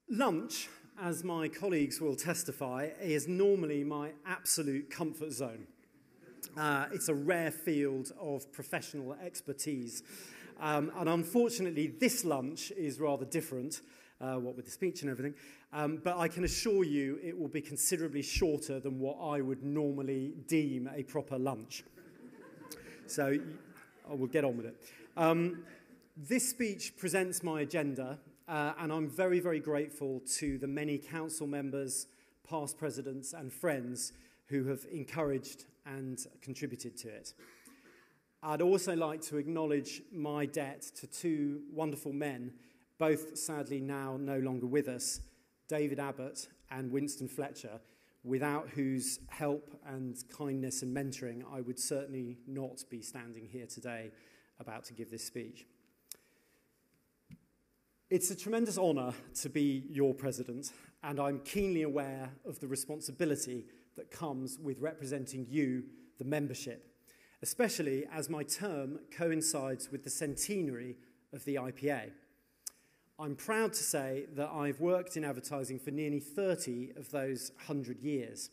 Lunch, as my colleagues will testify, is normally my absolute comfort zone. It's a rare field of professional expertise. And unfortunately, this lunch is rather different, what with the speech and everything. But I can assure you it will be considerably shorter than what I would normally deem a proper lunch. So I will get on with it. This speech presents my agenda, and I'm very, very grateful to the many council members, past presidents and friends who have encouraged and contributed to it. I'd also like to acknowledge my debt to two wonderful men, both sadly now no longer with us, David Abbott and Winston Fletcher, without whose help and kindness and mentoring I would certainly not be standing here today about to give this speech. It's a tremendous honour to be your president, and I'm keenly aware of the responsibility that comes with representing you, the membership, especially as my term coincides with the centenary of the IPA. I'm proud to say that I've worked in advertising for nearly 30 of those 100 years.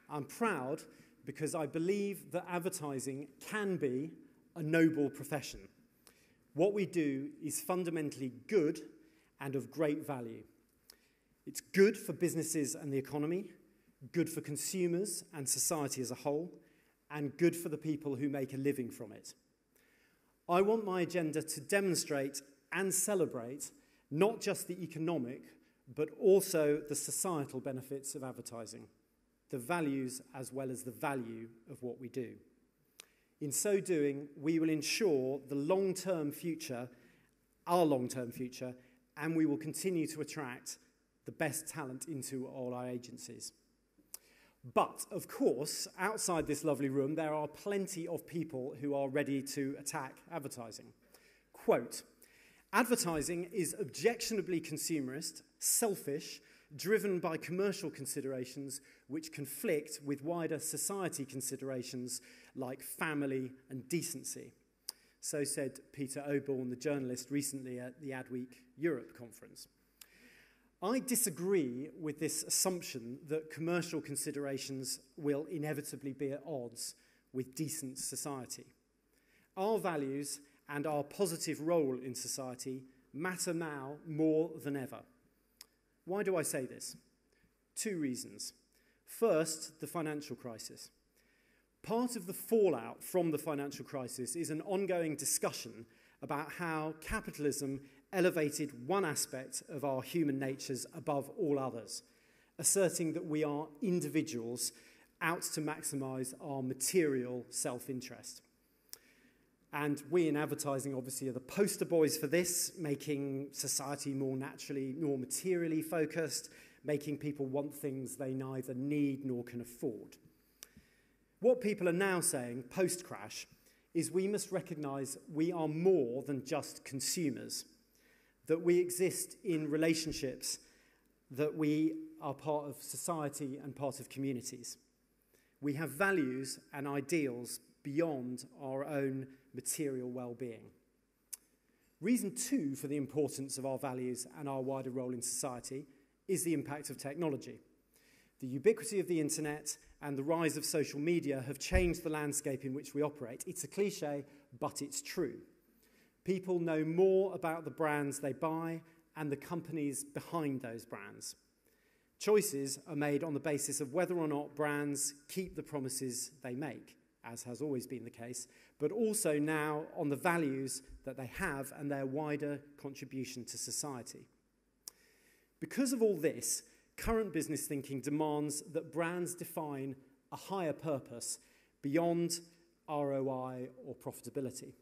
I'm proud because I believe that advertising can be a noble profession. What we do is fundamentally good and of great value. It's good for businesses and the economy, good for consumers and society as a whole, and good for the people who make a living from it. I want my agenda to demonstrate and celebrate not just the economic, but also the societal benefits of advertising, the values as well as the value of what we do. In so doing, we will ensure the long-term future, our long-term future, and we will continue to attract the best talent into all our agencies. But, of course, outside this lovely room, there are plenty of people who are ready to attack advertising. Quote, "Advertising is objectionably consumerist, selfish, driven by commercial considerations which conflict with wider society considerations like family and decency." So said Peter Oborne, the journalist, recently at the Adweek Europe conference. I disagree with this assumption that commercial considerations will inevitably be at odds with decent society. Our values and our positive role in society matter now more than ever. Why do I say this? Two reasons. First, the financial crisis. Part of the fallout from the financial crisis is an ongoing discussion about how capitalism elevated one aspect of our human natures above all others, asserting that we are individuals out to maximize our material self-interest. And we in advertising obviously are the poster boys for this, making society more materially focused, making people want things they neither need nor can afford. What people are now saying, post-crash, is we must recognize we are more than just consumers, that we exist in relationships, that we are part of society and part of communities. We have values and ideals beyond our own material well-being. Reason two for the importance of our values and our wider role in society is the impact of technology. The ubiquity of the internet and the rise of social media have changed the landscape in which we operate. It's a cliche, but it's true. People know more about the brands they buy and the companies behind those brands. Choices are made on the basis of whether or not brands keep the promises they make, as has always been the case, but also now on the values that they have and their wider contribution to society. Because of all this, current business thinking demands that brands define a higher purpose beyond ROI or profitability.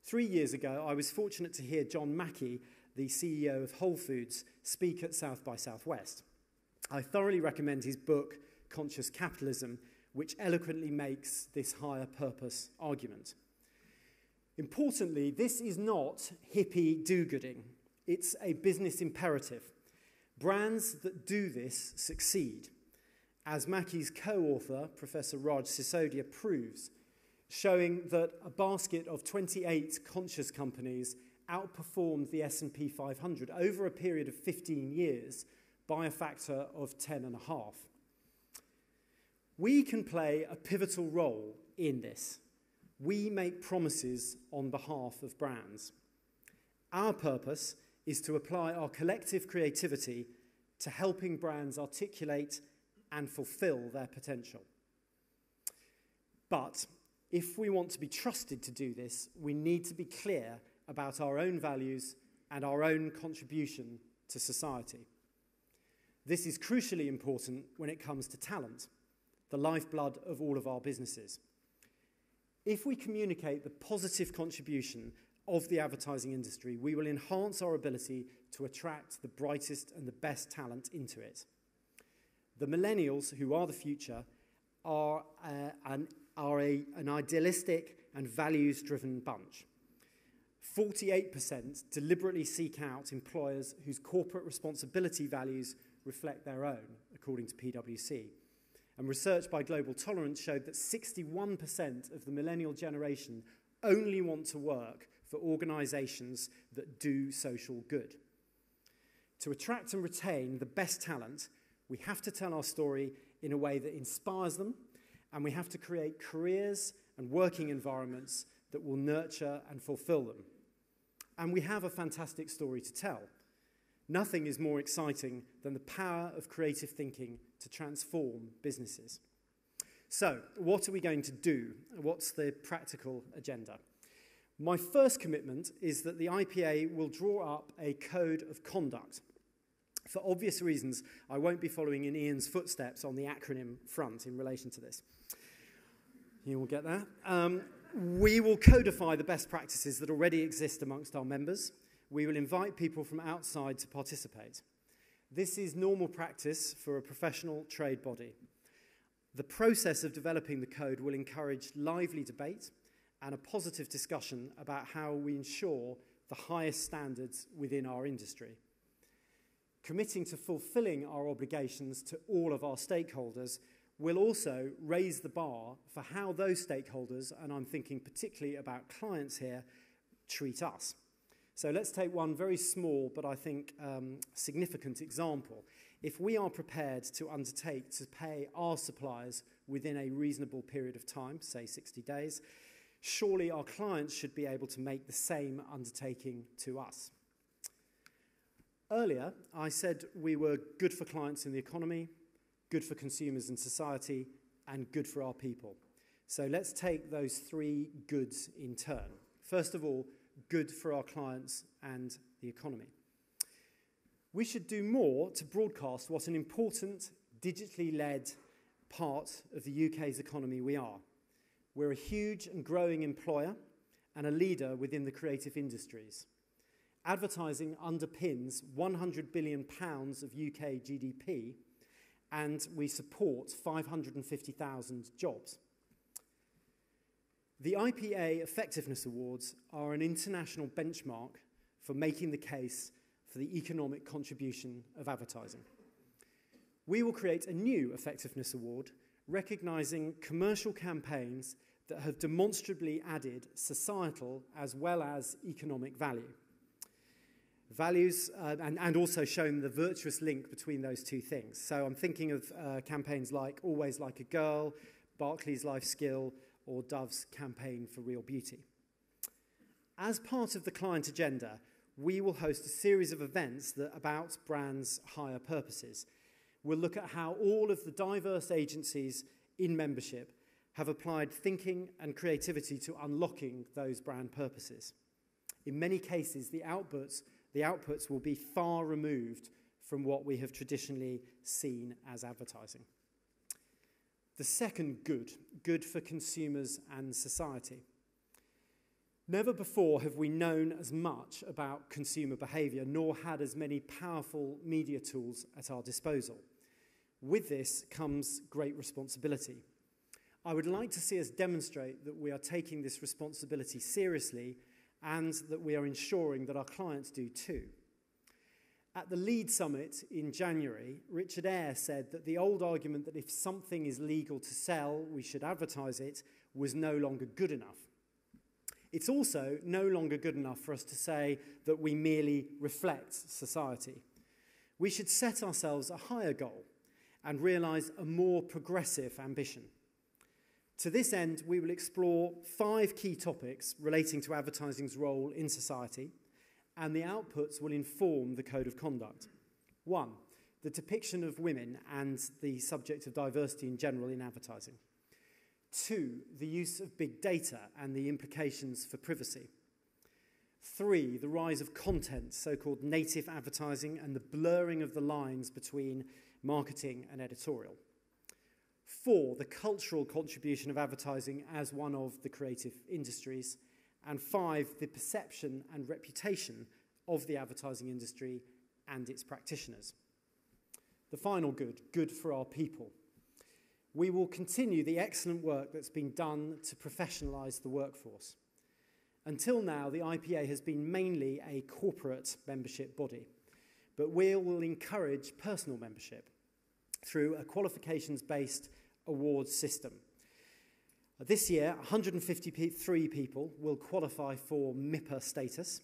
3 years ago, I was fortunate to hear John Mackey, the CEO of Whole Foods, speak at South by Southwest. I thoroughly recommend his book, Conscious Capitalism, which eloquently makes this higher purpose argument. Importantly, this is not hippie do-gooding. It's a business imperative. Brands that do this succeed. As Mackey's co-author, Professor Raj Sisodia, proves, showing that a basket of 28 conscious companies outperformed the S&P 500 over a period of 15 years by a factor of 10.5. We can play a pivotal role in this. We make promises on behalf of brands. Our purpose is to apply our collective creativity to helping brands articulate and fulfill their potential. But if we want to be trusted to do this, we need to be clear about our own values and our own contribution to society. This is crucially important when it comes to talent, the lifeblood of all of our businesses. If we communicate the positive contribution of the advertising industry, we will enhance our ability to attract the brightest and the best talent into it. The millennials, who are the future, are an idealistic and values-driven bunch. 48% deliberately seek out employers whose corporate responsibility values reflect their own, according to PwC. And research by Global Tolerance showed that 61% of the millennial generation only want to work for organisations that do social good. To attract and retain the best talent, we have to tell our story in a way that inspires them, and we have to create careers and working environments that will nurture and fulfill them. And we have a fantastic story to tell. Nothing is more exciting than the power of creative thinking to transform businesses. So, what are we going to do? What's the practical agenda? My first commitment is that the IPA will draw up a code of conduct. For obvious reasons, I won't be following in Ian's footsteps on the acronym front in relation to this. You will get that. We will codify the best practices that already exist amongst our members. We will invite people from outside to participate. This is normal practice for a professional trade body. The process of developing the code will encourage lively debate and a positive discussion about how we ensure the highest standards within our industry. Committing to fulfilling our obligations to all of our stakeholders will also raise the bar for how those stakeholders, and I'm thinking particularly about clients here, treat us. So let's take one very small but I think significant example. If we are prepared to undertake to pay our suppliers within a reasonable period of time, say 60 days, surely our clients should be able to make the same undertaking to us. Earlier, I said we were good for clients in the economy, good for consumers and society, and good for our people. So let's take those three goods in turn. First of all, good for our clients and the economy. We should do more to broadcast what an important, digitally led part of the UK's economy we are. We're a huge and growing employer and a leader within the creative industries. Advertising underpins £100 billion of UK GDP, and we support 550,000 jobs. The IPA Effectiveness Awards are an international benchmark for making the case for the economic contribution of advertising. We will create a new Effectiveness Award recognising commercial campaigns that have demonstrably added societal as well as economic value. Values and also shown the virtuous link between those two things. So I'm thinking of campaigns like Always Like a Girl, Barclays Life Skill, or Dove's campaign for Real Beauty. As part of the client agenda, we will host a series of events that about brands' higher purposes. We'll look at how all of the diverse agencies in membership have applied thinking and creativity to unlocking those brand purposes. In many cases, the outputs will be far removed from what we have traditionally seen as advertising. The second good for consumers and society. Never before have we known as much about consumer behaviour, nor had as many powerful media tools at our disposal. With this comes great responsibility. I would like to see us demonstrate that we are taking this responsibility seriously and that we are ensuring that our clients do too. At the Lead Summit in January, Richard Eyre said that the old argument that if something is legal to sell, we should advertise it, was no longer good enough. It's also no longer good enough for us to say that we merely reflect society. We should set ourselves a higher goal and realise a more progressive ambition. To this end, we will explore 5 key topics relating to advertising's role in society, and the outputs will inform the code of conduct. 1, the depiction of women and the subject of diversity in general in advertising. 2, the use of big data and the implications for privacy. 3, the rise of content, so-called native advertising, and the blurring of the lines between marketing and editorial. 4, the cultural contribution of advertising as one of the creative industries. And 5, the perception and reputation of the advertising industry and its practitioners. The final good, good for our people. We will continue the excellent work that's been done to professionalise the workforce. Until now, the IPA has been mainly a corporate membership body, but we will encourage personal membership through a qualifications-based awards system. This year, 153 people will qualify for MIPA status,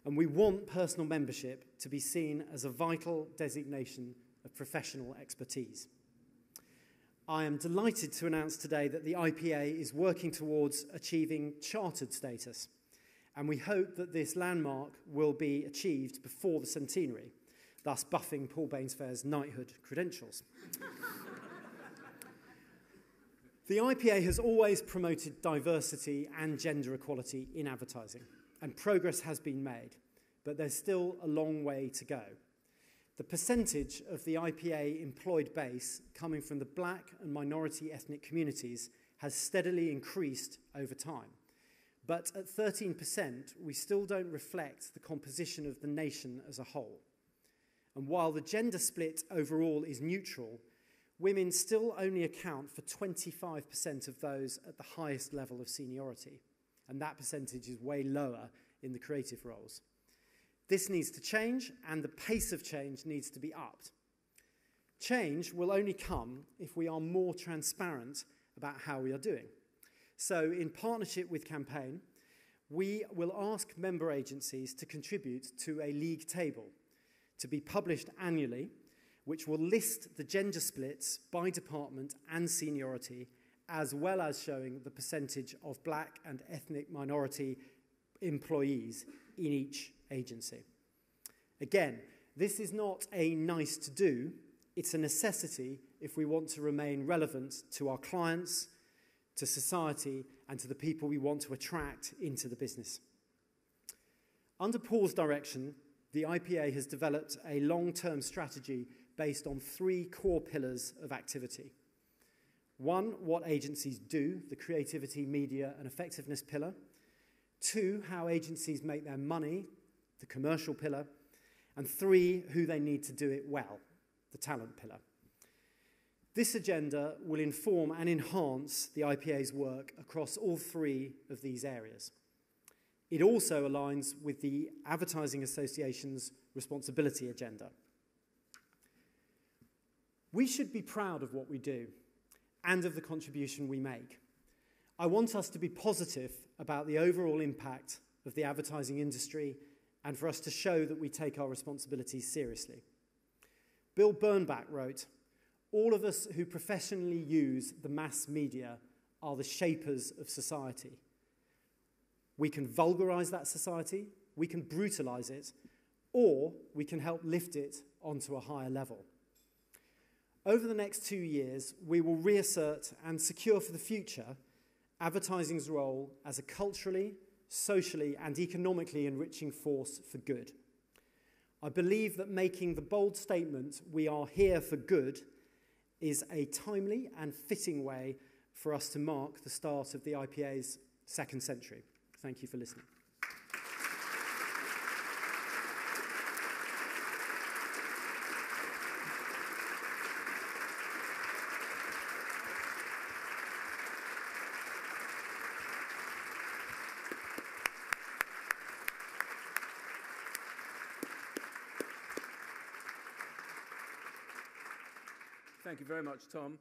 and we want personal membership to be seen as a vital designation of professional expertise. I am delighted to announce today that the IPA is working towards achieving chartered status, and we hope that this landmark will be achieved before the centenary, thus buffing Paul Bainsfair's knighthood credentials. The IPA has always promoted diversity and gender equality in advertising, and progress has been made, but there's still a long way to go. The percentage of the IPA employed base coming from the black and minority ethnic communities has steadily increased over time. But at 13%, we still don't reflect the composition of the nation as a whole. And while the gender split overall is neutral, women still only account for 25% of those at the highest level of seniority, and that percentage is way lower in the creative roles. This needs to change, and the pace of change needs to be upped. Change will only come if we are more transparent about how we are doing. So, in partnership with Campaign, we will ask member agencies to contribute to a league table to be published annually, which will list the gender splits by department and seniority, as well as showing the percentage of black and ethnic minority employees in each agency. Again, this is not a nice to do, it's a necessity if we want to remain relevant to our clients, to society, and to the people we want to attract into the business. Under Paul's direction, the IPA has developed a long-term strategy based on 3 core pillars of activity. 1, what agencies do, the creativity, media, and effectiveness pillar. 2, how agencies make their money, the commercial pillar. And 3, who they need to do it well, the talent pillar. This agenda will inform and enhance the IPA's work across all 3 of these areas. It also aligns with the Advertising Association's responsibility agenda. We should be proud of what we do and of the contribution we make. I want us to be positive about the overall impact of the advertising industry and for us to show that we take our responsibilities seriously. Bill Bernbach wrote, "All of us who professionally use the mass media are the shapers of society. We can vulgarize that society, we can brutalize it, or we can help lift it onto a higher level." Over the next 2 years, we will reassert and secure for the future advertising's role as a culturally, socially, and economically enriching force for good. I believe that making the bold statement, "We are here for good," is a timely and fitting way for us to mark the start of the IPA's 2nd century. Thank you for listening. Thank you very much, Tom.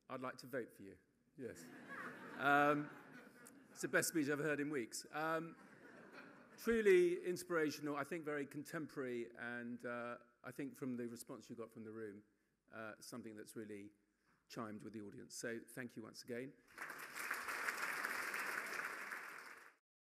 I'd like to vote for you. Yes. It's the best speech I've ever heard in weeks. Truly inspirational, I think very contemporary, and I think from the response you got from the room, something that's really chimed with the audience. So thank you once again.